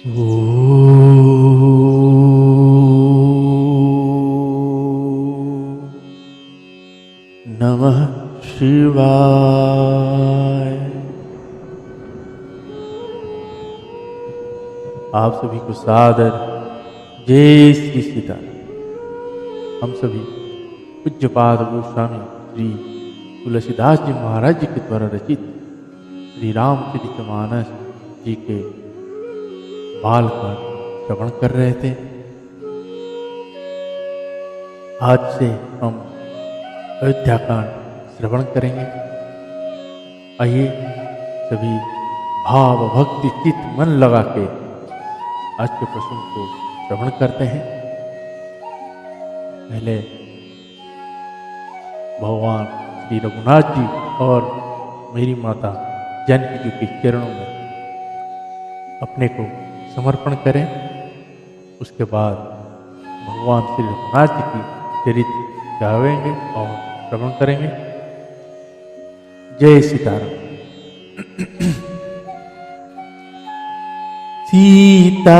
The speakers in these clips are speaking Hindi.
नमः शिवाय। आप सभी को सादर जय श्री सीताराम। हम सभी पूज्यपाद गोस्वामी श्री तुलसीदास जी महाराज जी के द्वारा रचित श्री रामचरितमानस जी के बाल का श्रवण कर रहे थे। आज से हम अयोध्या कांड श्रवण करेंगे। आइए सभी भाव भक्ति चित्त मन लगा के आज के प्रसंग को श्रवण करते हैं। पहले भगवान श्री रघुनाथ जी और मेरी माता जानकी जी के चरणों में अपने को समर्पण करें। उसके बाद भगवान श्री रघुनाथ जी की चरित्र गावेंगे और श्रवण करेंगे। जय सीताराम। सीताराम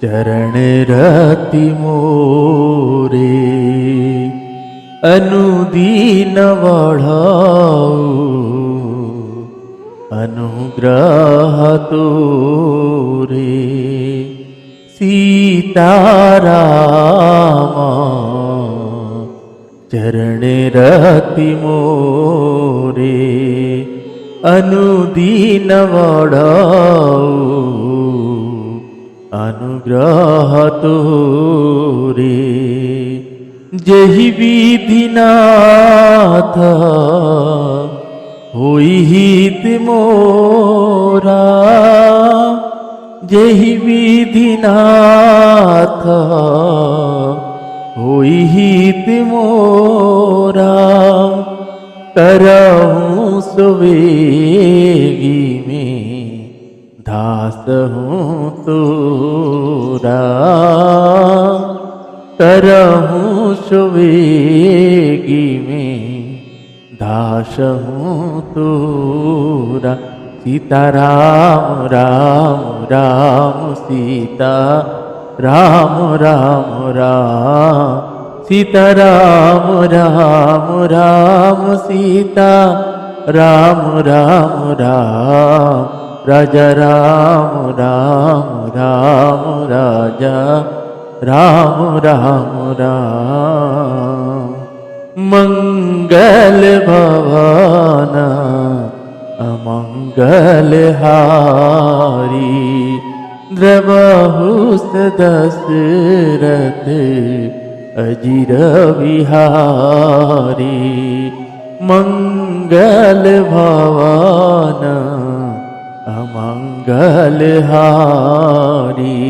चरण रति मोरे, अनुदीन बढ़ाओ अनुग्रह तोरे। सीताराम चरण रति मोरे, अनुदीन बढ़ाओ अनुग्रह तोरे। जहि विधिनाथ होई हित मोरा, जहि विधिनाथ होई हित मोरा। करहूँ सुवेगी में दास हूँ तोरा, करहूँ सुवेगी में दास हूँ तोरा। सीताराम राम राम सीता राम राम राम, सीताराम राम राम सीता राम राम राम। राजा राम राम राम राजा राम राम राम। मंगल भवन अमंगल हारी, द्रवहु दशरथ अजिर विहारी। मंगल भवन अमंगल हारी,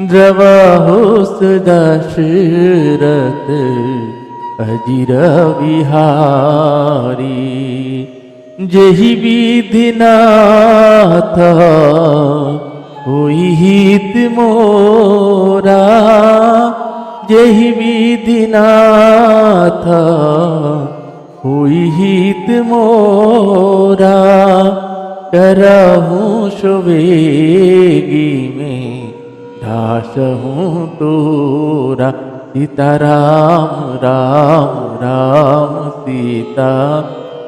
द्रवहु दशरथ अजिर विहारी। जहि विधिनाथ होई हित मोरा, जहि विधिनाथ होई हित मोरा। करहूँ सुवेगी में दास हूँ तोरा। सीताराम राम राम सीता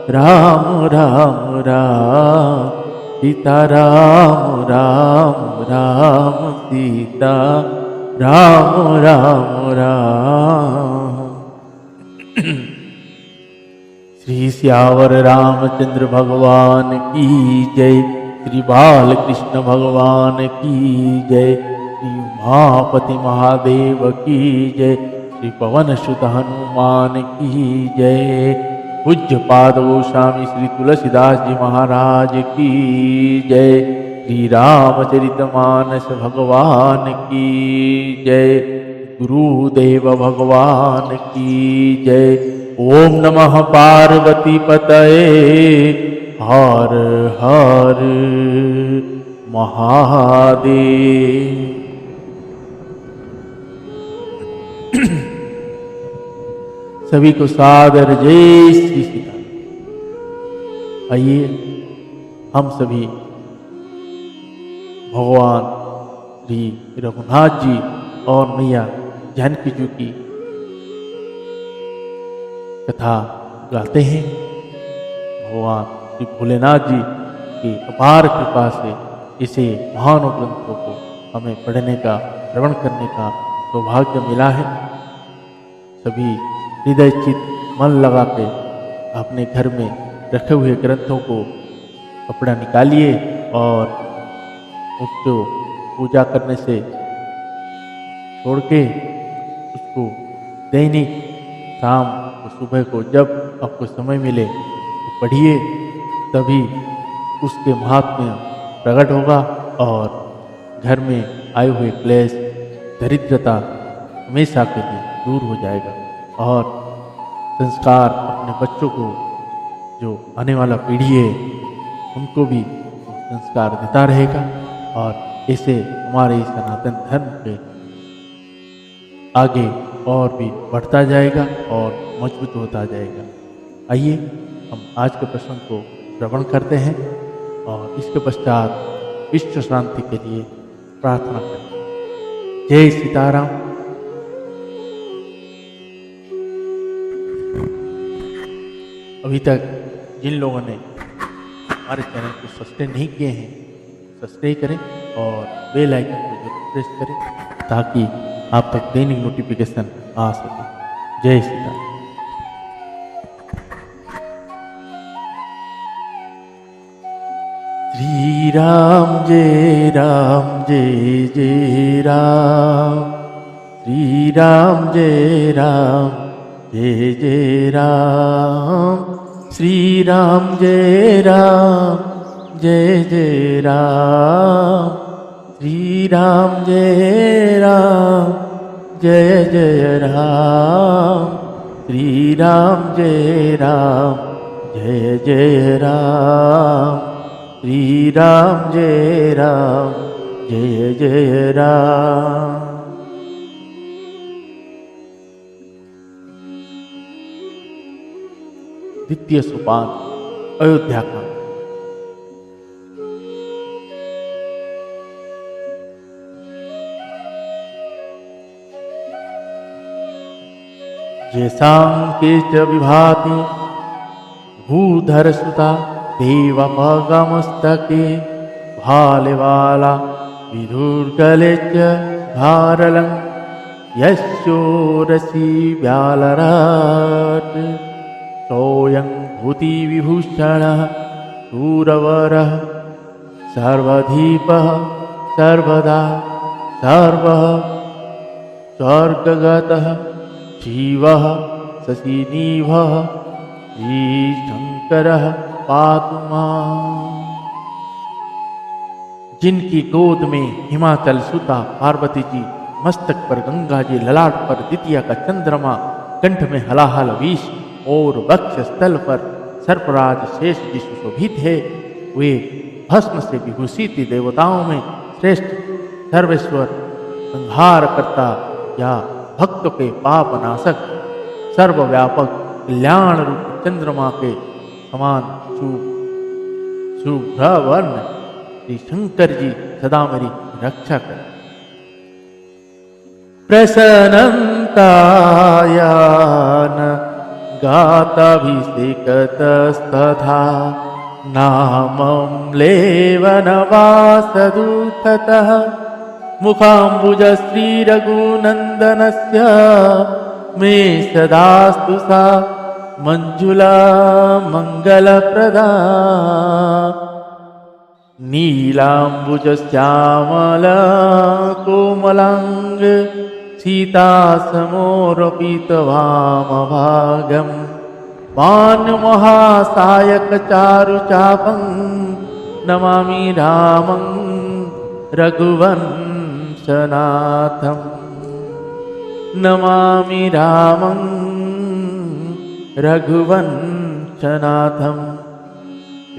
राम राम राम, सीताराम राम राम सीता राम राम राम। श्री सियावर रामचंद्र भगवान की जय। श्री बाल कृष्ण भगवान की जय। श्री उमापति महादेव की जय। श्री पवन सुत हनुमान की जय। पूज्यपाद गोस्वामी श्री तुलसीदास जी महाराज की जय। श्री रामचरितमानस भगवान की जय। गुरुदेव भगवान की जय। ओम नमः पार्वती पतये हर हर महादेव। सभी को सादर जय श्री सीताराम। आइए हम सभी भगवान श्री रघुनाथ जी और मैया जानकी जी की कथा गाते हैं। भगवान श्री भोलेनाथ जी की अपार कृपा से इसे महान ग्रंथों को हमें पढ़ने का, श्रवण करने का सौभाग्य मिला है। सभी हृदय चित्त मन लगा के अपने घर में रखे हुए ग्रंथों को कपड़ा निकालिए और उसको पूजा करने से छोड़ के उसको दैनिक शाम को सुबह को जब आपको समय मिले तो पढ़िए, तभी उसके महात्म्य प्रकट होगा और घर में आए हुए क्लेश दरिद्रता हमेशा के लिए दूर हो जाएगा और संस्कार अपने बच्चों को, जो आने वाला पीढ़ी है उनको भी संस्कार देता रहेगा और ऐसे हमारे सनातन धर्म के आगे और भी बढ़ता जाएगा और मजबूत होता जाएगा। आइए हम आज के प्रश्न को श्रवण करते हैं और इसके पश्चात विश्व शांति के लिए प्रार्थना करते हैं। जय सीताराम। अभी तक जिन लोगों ने हमारे चैनल को सब्सक्राइब नहीं किए हैं, सब्सक्राइब करें और बेल आइकन को जरूर प्रेस करें ताकि आप तक दैनिक नोटिफिकेशन आ सके। जय सीताराम। श्री राम जय जय राम, श्री राम जय जय राम, श्री राम जय जय राम, श्री राम जय जय राम, श्री राम जय जय राम, श्री राम जय जय राम। द्वितीय सोपान अयोध्या का। जैसांके च विभाति भूधर सुता देवपगमस्तके भालेवाला विधुर्गले च भारलं यस्योरसि व्यालराट सोऽयं भूतिविभूषणः शूरवरः सर्वधीपः सर्वदा सर्वः स्वर्गगतः शिवः शशिनिभः श्रीशंकरः पातु माम्। जिनकी गोद में हिमाचल सुता पार्वती जी, मस्तक पर गंगा जी, ललाट पर द्वितीय का चंद्रमा, कंठ में हलाहल विष और वक्ष स्थल पर सर्पराज शेष जी सुशोभित है, वे भस्म से विभूषित देवताओं में श्रेष्ठ सर्वेश्वर संहार करता या भक्तों के पाप नाशक सर्वव्यापक कल्याण रूप चंद्रमा के समान शुभ्रवर्ण श्री शंकर जी सदा मेरी रक्षा कर। प्रसन्नतायान गाताभिषेकतस्तथा नामं लेवनवासदुःखतः मुखाम्बुज श्रीरघुनन्दनस्य मे सदास्तु सा मंजुला मंगलप्रदा। नीलाम्बुज श्यामला कोमलांग सीतासमोरपितवामभागं पान्महासायक चारुचापं नमामि रामं रघुवंशनाथं, नमामि रामं रघुवंशनाथम।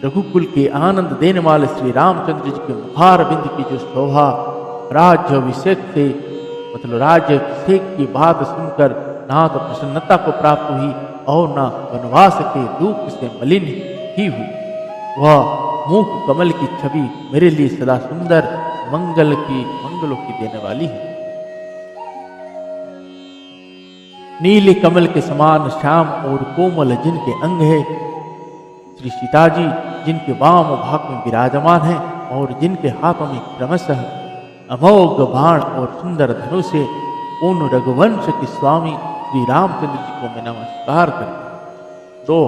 रघुकुल के आनंद देने वाले श्री रामचंद्र जी के मुखार बिंद की जो शोभा राज्य अभिषेक से मतलब राज्य अभिषेक की बात सुनकर ना तो प्रसन्नता को प्राप्त हुई और ना वनवास के दुख से मलिन ही हुई, वह मुख कमल की छवि मेरे लिए सदा सुंदर मंगलों की देने वाली है। नीले कमल के समान श्याम और कोमल जिनके अंग है, श्री सीता जी जिनके वाम भाग में विराजमान है और जिनके हाथों में क्रमशः अमोघ बाण और सुंदर धनुष से उन रघुवंश के स्वामी श्री रामचंद्र जी को मैं नमस्कार करता। दो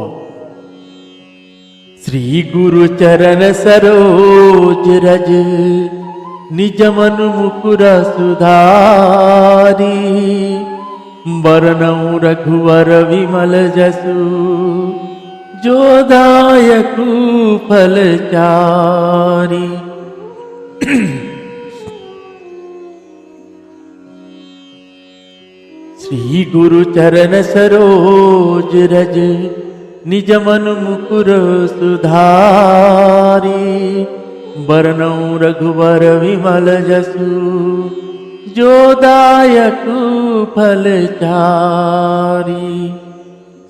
श्री गुरु चरण सरोज रज निज मन मुकुर सुधारी, बरनउँ रघुवर विमल जसु जो दायकु फल चारी। श्री गुरु चरण सरोज रज निज मन मुकुर सुधारी, बरनउँ रघुवर विमल जसु जो दायकु फल चारी।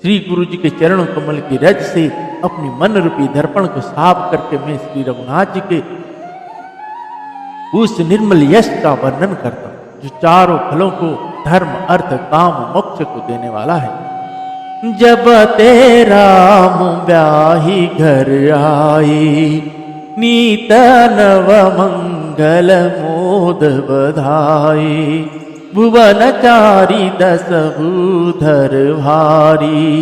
श्री गुरु जी के चरणों कमल की रज से अपनी मन रूपी दर्पण को साफ करके मैं श्री रघुनाथ जी के उस निर्मल यश का वर्णन करता हूँ जो चारों फलों को धर्म अर्थ काम मोक्ष को देने वाला है। जब तेरा ब्याही घर आई, नीत नव मंगल मोद बधाई, भुवन चारी दस भूधर भारी,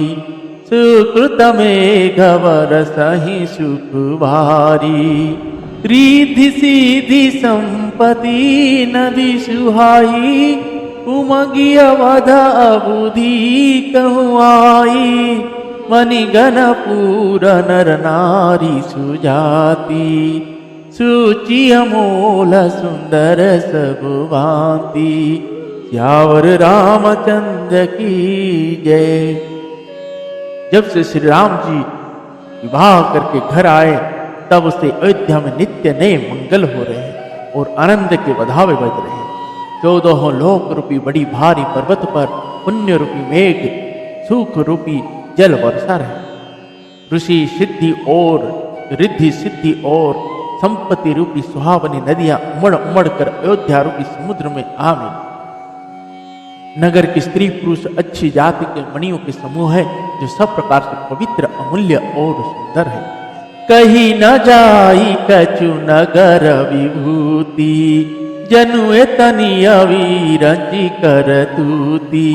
सुकृत में गवर सही सुख भारी, रिद्धि सीधि संपत्ति नदी सुहाई, उमगी अवध अबुधि कहूँ आई, मणिगण पूर नर नारी सुजाति, सूचि अमोल सुंदर सब भांति, सियावर रामचंद्र की जय। जब से श्री राम जी विवाह करके घर आए तब से अयोध्या में नित्य नए मंगल हो रहे हैं और आनंद के बधावे बज रहे हैं। 14 लोक रूपी बड़ी भारी पर्वत पर पुण्य रूपी मेघ सुख रूपी जल वर्षा रहे। ऋषि सिद्धि और रिद्धि सिद्धि और संपत्ति रूपी सुहावनी नदियां उमड़ उमड़ कर अयोध्या रूपी समुद्र में आ मिली। नगर की स्त्री पुरुष अच्छी जाति के मणियों के समूह है जो सब प्रकार से पवित्र अमूल्य और सुंदर है। कहीं न जाई कछु नगर विभूति, जनुए तनिय वीरंजी कर तूती,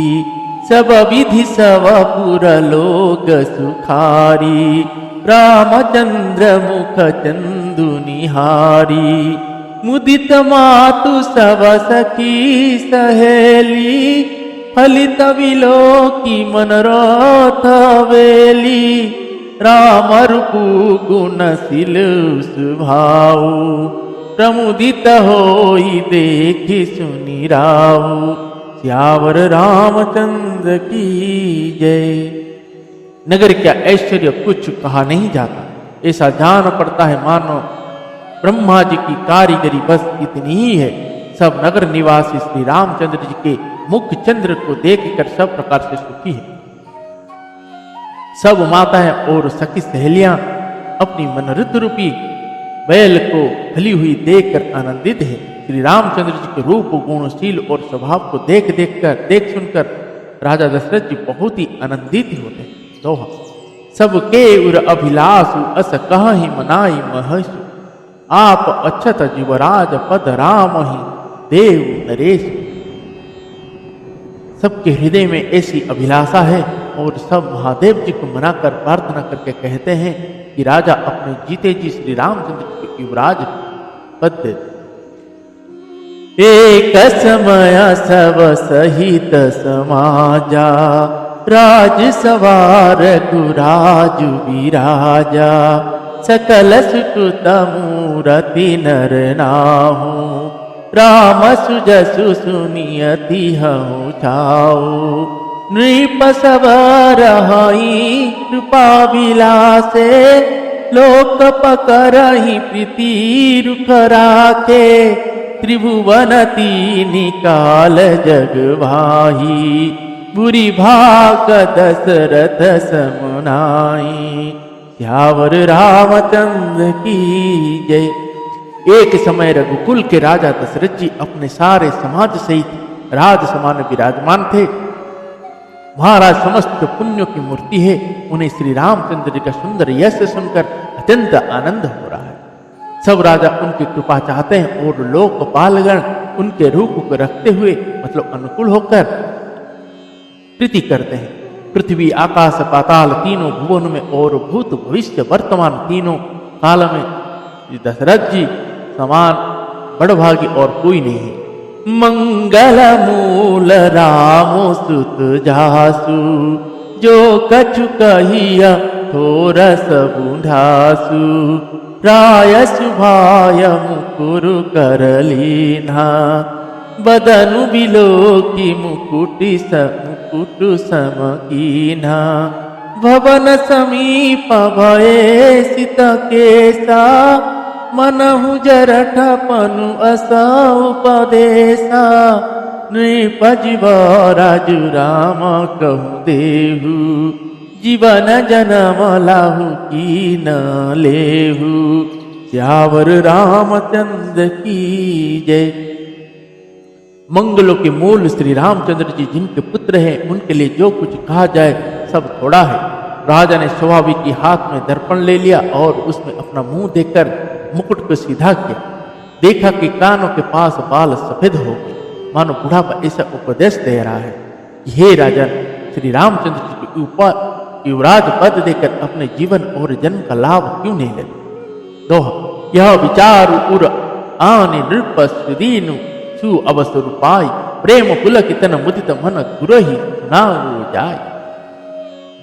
सब विधि सब पुर लोग सुखारी, रामचंद्र मुख चंदु निहारी, मुदित मातु सब सखी सहेली, फलित विलोकी मनोरथ वेली, राम रूपु गुणशील सुभाऊ, प्रमुदित होई देखि सुनि राऊ, सियावर रामचंद्र की जय। नगर का ऐश्वर्य कुछ कहा नहीं जाता, ऐसा जान पड़ता है मानो ब्रह्मा जी की कारीगरी बस इतनी ही है। सब नगर निवासी श्री रामचंद्र जी के मुख चंद्र को देखकर सब प्रकार से सुखी है। सब माताएं और सखी सहेलियां अपनी मनोरथ रूपी बैल को फली हुई देखकर आनंदित है। श्री रामचंद्र जी के रूप गुणशील और स्वभाव को देख सुनकर राजा दशरथ जी बहुत ही आनंदित होते हैं। दोहा सबके उर अभिलाषु अस कहि मनाई महसु, आप अक्षत युवराज पद राम ही देव नरेश। सबके हृदय में ऐसी अभिलाषा है और सब महादेव जी को मनाकर प्रार्थना करके कहते हैं कि राजा अपने जीते जी श्री रामचंद्र जी को युवराज पद दे। एक समय सब सहित समाजा, राज सवार गुराजु विराजा, सकल सुकृत मूरति नर नाहु, राम सुजसु सुनियति हूँ छाऊ, नृप सब रहाई कृपा विलासे, लोक पकरहि प्रीति रुख राखे, त्रिभुवन तीनि काल जग भाही, बुरी भाग दशरथ समुनाई, सियावर रामचंद्र की जय। एक समय रघुकुल के राजा दशरथ जी अपने सारे समाज सहित राज समान विराजमान थे। महाराज समस्त पुण्यों की मूर्ति है। उन्हें श्री रामचंद्र जी का सुंदर यश सुनकर अत्यंत आनंद हो रहा है। सब राजा उनकी कृपा चाहते हैं और लोकपालगण उनके रूप को रखते हुए मतलब अनुकूल होकर प्रीति करते हैं। पृथ्वी आकाश पाताल तीनों भुवन में और भूत भविष्य वर्तमान तीनों काल में दशरथ जी समान बड़भागी और कोई नहीं है। मंगल मूल रामो सुत जासु, जो कछु कहिया थोरस बुढ़ासु। प्राय शुभाय मुकुरु कर लीना, बदनु बिलो की मुकुटि मुकुटु समकीना। भवन समीप भये सित केसा, मनहु जरठ पनु असा उपदेशा। नृपजिव राजु राम कहु देहु, जीवन जन्म लाहु की न लेहु। सियावर रामचंद्र की जय। मंगलों के मूल श्री रामचंद्र जी जिनके पुत्र हैं, उनके लिए जो कुछ कहा जाए सब थोड़ा है। राजा ने स्वाभाविक ही हाथ में दर्पण ले लिया और उसमें अपना मुंह देखकर मुकुट को सीधा किया। देखा कि कानों के पास बाल सफेद हो गए, मानो बुढ़ापा ऐसा उपदेश दे रहा है कि हे राजन, श्री रामचंद्र जी के ऊपर युवराज पद देकर अपने जीवन और जन्म का लाभ क्यों नहीं लेते। दोहा, यह विचार उर आने नृप सुदीनु, सु अवसर पाई। प्रेम पुलक तन मुदित मन गुरहि सुनाओ जाय।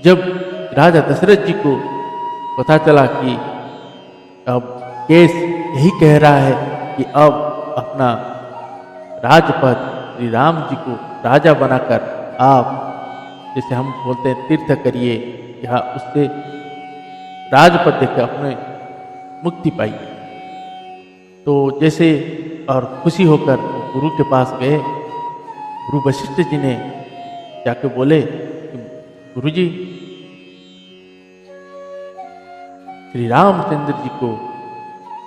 जब राजा दशरथ जी को पता चला कि अब केस यही कह रहा है कि अब अपना राजपद श्री राम जी को राजा बनाकर आप, जैसे हम बोलते हैं तीर्थ करिए, या उससे राजपद देकर अपने मुक्ति पाई। तो जैसे और खुशी होकर गुरु के पास गए। गुरु वशिष्ठ जी ने जाके बोले, गुरु जी, श्री रामचंद्र जी को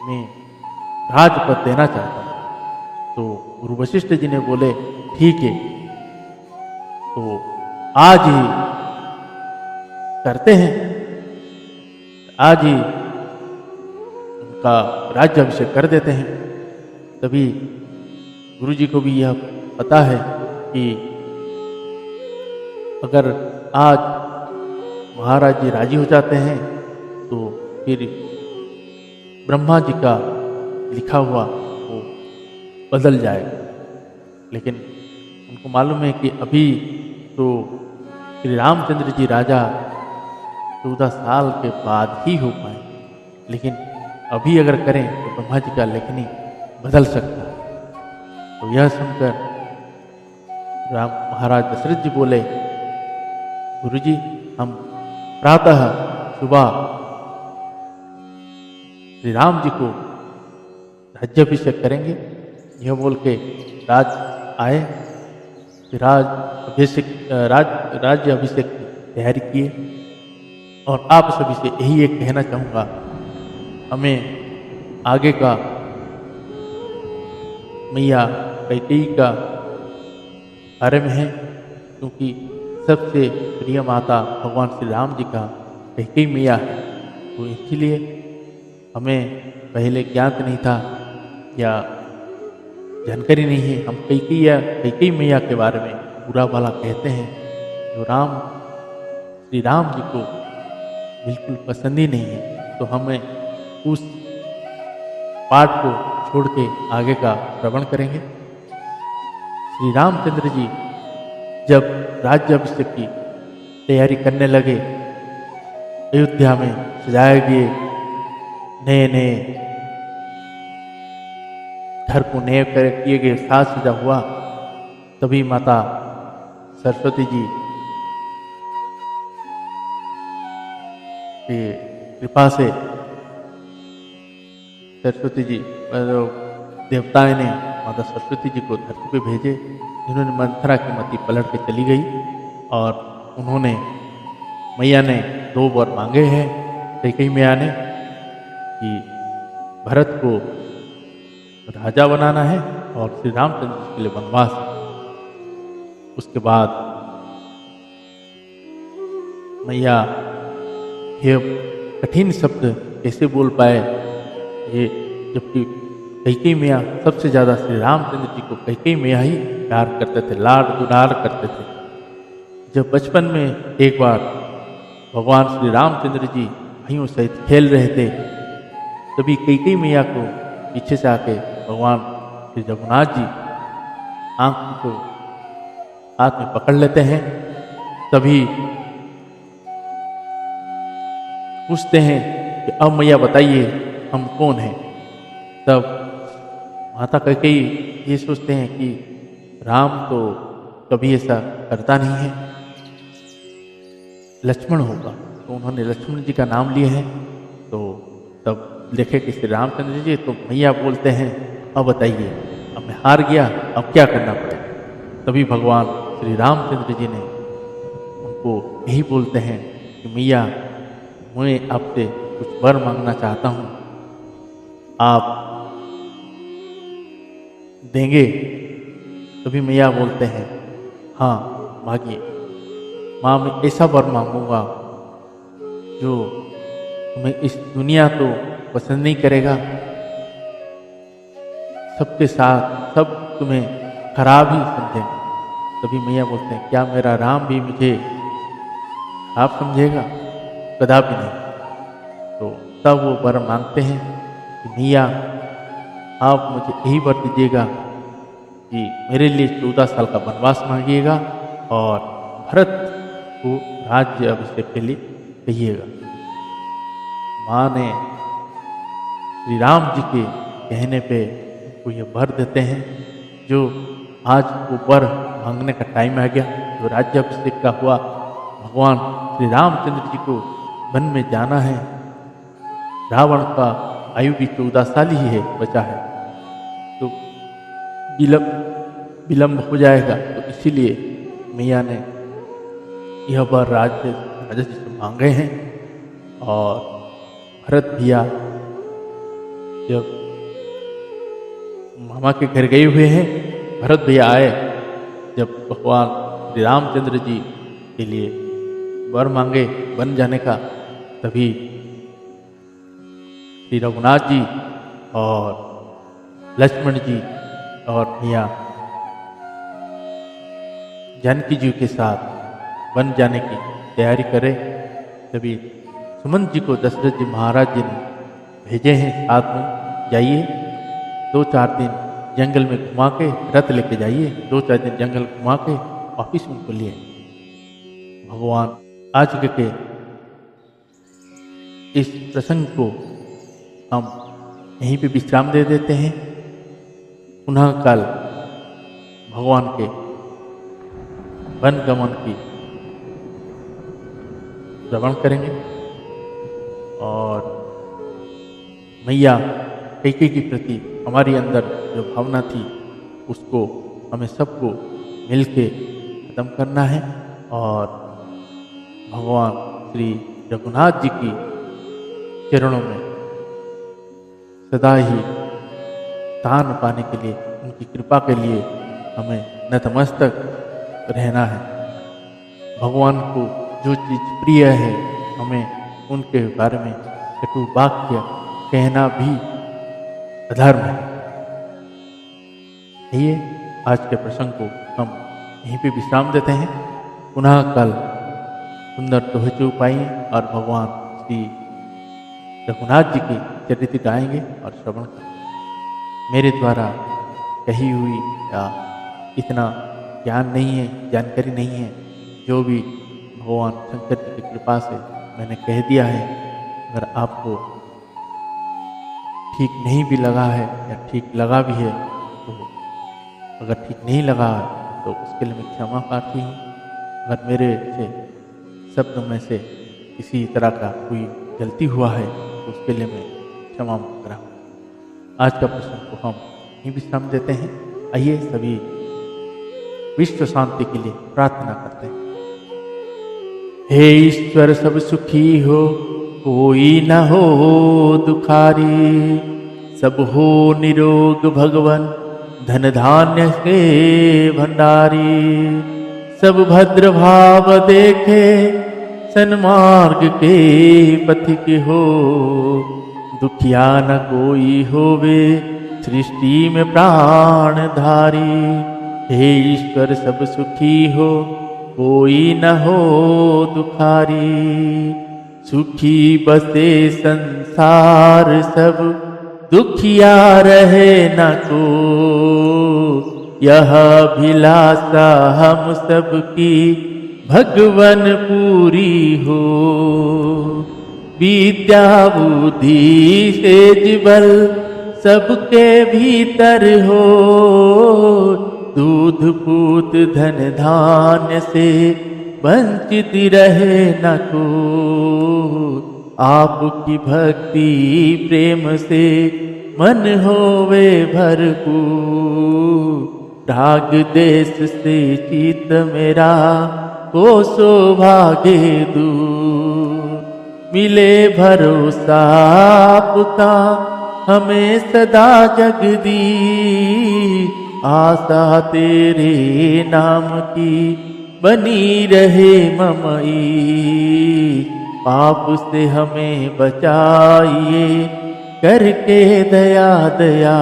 मैं राजपद देना चाहता हूँ। तो गुरु वशिष्ठ जी ने बोले, ठीक है, तो आज ही करते हैं, आज ही उनका राज्याभिषेक कर देते हैं। तभी गुरु जी को भी यह पता है कि अगर आज महाराज जी राजी हो जाते हैं तो फिर ब्रह्मा जी का लिखा हुआ वो बदल जाएगा। लेकिन उनको मालूम है कि अभी तो श्री रामचंद्र जी राजा 14 साल के बाद ही हो पाए, लेकिन अभी अगर करें तो ब्रह्मा जी का लेखनी बदल सकता है। तो यह सुनकर राम महाराज दशरथ जी बोले, गुरु जी, हम प्रातः सुबह श्री राम जी को राज्याभिषेक करेंगे। यह बोल के राज आए, राज्य अभिषेक की तैयारी किए। और आप सभी से यही एक कहना चाहूँगा, हमें आगे का मैया कैकेयी का बारे में है, क्योंकि सबसे प्रिय माता भगवान श्री राम जी का कैकेयी मैया है। तो इसीलिए हमें पहले ज्ञात नहीं था या जानकारी नहीं है। हम कैकेयी मैया के बारे में बुरा भला कहते हैं, जो श्री राम जी को बिल्कुल पसंद ही नहीं है। तो हमें उस पाठ को छोड़ के आगे का श्रवण करेंगे। श्री रामचंद्र जी जब राज्याभिषेक की तैयारी करने लगे, अयोध्या में सजाए गए नए नए घर को नए किए गए साज सजा हुआ, तभी माता सरस्वती जी की कृपा से सरस्वती जी देवताएं ने माता सरस्वती जी को धरती पे भेजे, जिन्होंने मंथरा की मति पलट के चली गई। और उन्होंने मैया ने 2 वर मांगे हैं, कैकेयी मैया ने कि भरत को राजा बनाना है और श्री रामचंद्र जी के लिए वनवास। उसके बाद मैया ये कठिन शब्द कैसे बोल पाए, ये जबकि कैकेयी मैया सबसे ज़्यादा श्री रामचंद्र जी को कैकेयी मैया ही प्यार करते थे, लाड दुलार करते थे। जब बचपन में एक बार भगवान श्री रामचंद्र जी भाइयों सहित खेल रहे थे, तभी कैकेयी मैया को पीछे से आके भगवान श्री रघुनाथ जी आंख को हाथ में पकड़ लेते हैं। तभी पूछते हैं कि अब मैया बताइए हम कौन हैं। तब माता कैकेयी ये सोचते हैं कि राम तो कभी ऐसा करता नहीं है, लक्ष्मण होगा, तो उन्होंने लक्ष्मण जी का नाम लिए हैं। तो तब देखे कि श्री रामचंद्र जी, तो मैया बोलते हैं अब बताइए, अब मैं हार गया, अब क्या करना पड़ेगा। तभी भगवान श्री रामचंद्र जी ने उनको यही बोलते हैं कि मैया मैं आपसे कुछ वर मांगना चाहता हूँ, आप देंगे। तभी मैया बोलते हैं हाँ मांगिए। माँ मैं ऐसा वर मांगूंगा जो तुम्हें इस दुनिया तो पसंद नहीं करेगा, सबके साथ सब तुम्हें खराब ही समझेंगे। तभी मैया बोलते हैं क्या मेरा राम भी मुझे खराब समझेगा, कदापि नहीं। तो तब वो वर मांगते हैं कि मैया आप मुझे यही वर दीजिएगा कि मेरे लिए 14 साल का वनवास मांगिएगा और भरत को राज्य अभिषेक के लिए कहिएगा। माँ ने श्री राम जी के कहने पे उनको ये वर देते हैं, जो आज वो वर मांगने का टाइम आ गया। जो राज्य अभिषेक का हुआ, भगवान श्री रामचंद्र जी को वन में जाना है, रावण का आयु भी 14 साल ही है बचा है, तो विलम्ब हो जाएगा। तो इसीलिए मैया ने यह वर राजा जी से मांगे हैं। और भरत भैया जब मामा के घर गए हुए हैं, भरत भैया आए जब भगवान श्री रामचंद्र जी के लिए वर मांगे वन जाने का, तभी श्री रघुनाथ जी और लक्ष्मण जी और भैया जानकी जी के साथ वन जाने की तैयारी करें। तभी सुमंत जी को दशरथ जी महाराज जी ने भेजे हैं साथ में, जाइए 2-4 दिन जंगल में घुमा के रथ लेके जाइए, 2-4 दिन जंगल घुमा के वापिस उनको लिए। भगवान आज के इस प्रसंग को हम यहीं पे विश्राम दे देते हैं। पुनः कल भगवान के वन गमन की श्रवण करेंगे और मैया कैकेयी के प्रति हमारी अंदर जो भावना थी उसको हमें सबको मिलके खत्म करना है और भगवान श्री रघुनाथ जी की चरणों में सदा ही स्थान पाने के लिए, उनकी कृपा के लिए हमें नतमस्तक रहना है। भगवान को जो चीज़ प्रिय है, हमें उनके बारे में कटु वाक्य कहना भी अधर्म है। ये आज के प्रसंग को हम यहीं पे विश्राम देते हैं। पुनः कल सुंदर दोहे पाएंगे और भगवान श्री रघुनाथ जी की चरित्र गाएंगे और श्रवण करेंगे। मेरे द्वारा कही हुई या इतना ज्ञान नहीं है, जानकारी नहीं है, जो भी भगवान शंकर जी की कृपा से मैंने कह दिया है, अगर आपको ठीक नहीं भी लगा है या ठीक लगा भी है, तो अगर ठीक नहीं लगा है तो उसके लिए मैं क्षमा प्रार्थी हूँ। अगर मेरे से शब्द में से किसी तरह का कोई गलती हुआ है तो उसके लिए मैं क्षमा मांग रहा हूँ। आज का प्रश्न को हम यहीं विश्राम देते हैं। आइए सभी विश्व शांति के लिए प्रार्थना करते हैं। हे ईश्वर सब सुखी हो, कोई न हो दुखारी। सब हो निरोग भगवन धन धान्य के भंडारी। सब भद्र भाव देखे सन्मार्ग के पथिक हो। दुखिया न कोई होवे सृष्टि में प्राणधारी। हे ईश्वर सब सुखी हो कोई न हो दुखारी। सुखी बसे संसार सब दुखिया रहे न को। यह अभिलाषा हम सबकी भगवन पूरी हो। विद्या बुद्धि सेज बल सबके भीतर हो। दूध पूत धन धान्य से वंचित रहे न को। आपकी भक्ति प्रेम से मन होवे भरपूर। राग देश से चित मेरा को सौभाग्य दूर। मिले भरोसा आपका हमें सदा जगदीश। आशा तेरे नाम की बनी रहे ममई। पाप से हमें बचाइए करके दया दया।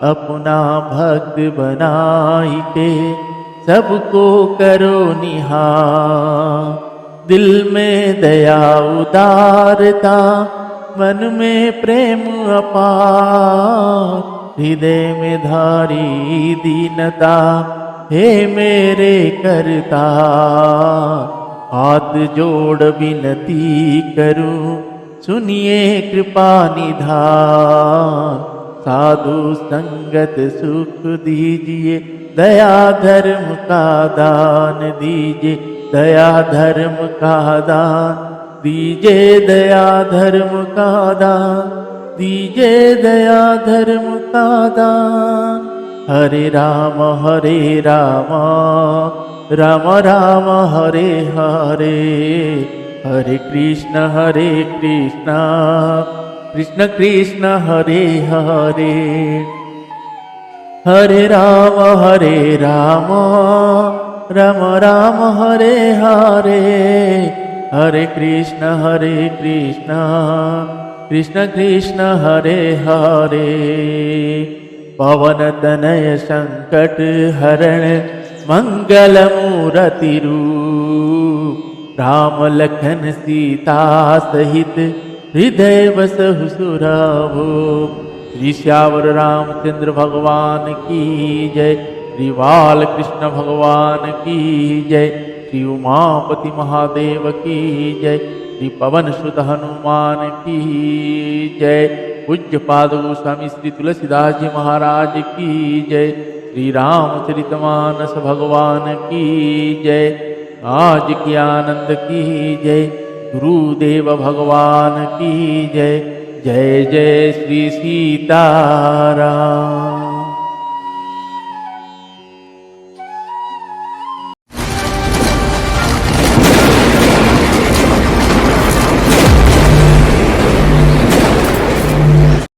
अपना भक्त बनाई के सबको करो निहार। दिल में दया उदारता मन में प्रेम अपार। हृदय में धारी दीनता हे मेरे करता। हाथ जोड़ विनती करूं सुनिए कृपा निधान। साधु संगत सुख दीजिए दया धर्म का दान दीजिए। दया धर्म का दान दीजिए। दया धर्म का दान दीजिए। दया धर्म का दान। हरे राम राम राम हरे हरे। हरे कृष्ण कृष्ण कृष्ण हरे हरे। हरे राम राम राम हरे हरे। हरे कृष्ण कृष्ण कृष्ण हरे हरे। पवन तनय संकट हरण मंगल मूर्ति रूप। राम लखन सीता सहित हृदय बसहु सुरभो। श्री श्यावर रामचंद्र भगवान की जय। श्री बाल कृष्ण भगवान की जय। श्री उमापति महादेव की जय। श्री पवन सुत हनुमान की जय। पूज्य पाद गोस्वामी श्री तुलसीदास जी महाराज की जय। श्री रामचरितमानस भगवान की जय। आज की आनंद की जय। गुरुदेव भगवान की जय। जय जय श्री सीताराम।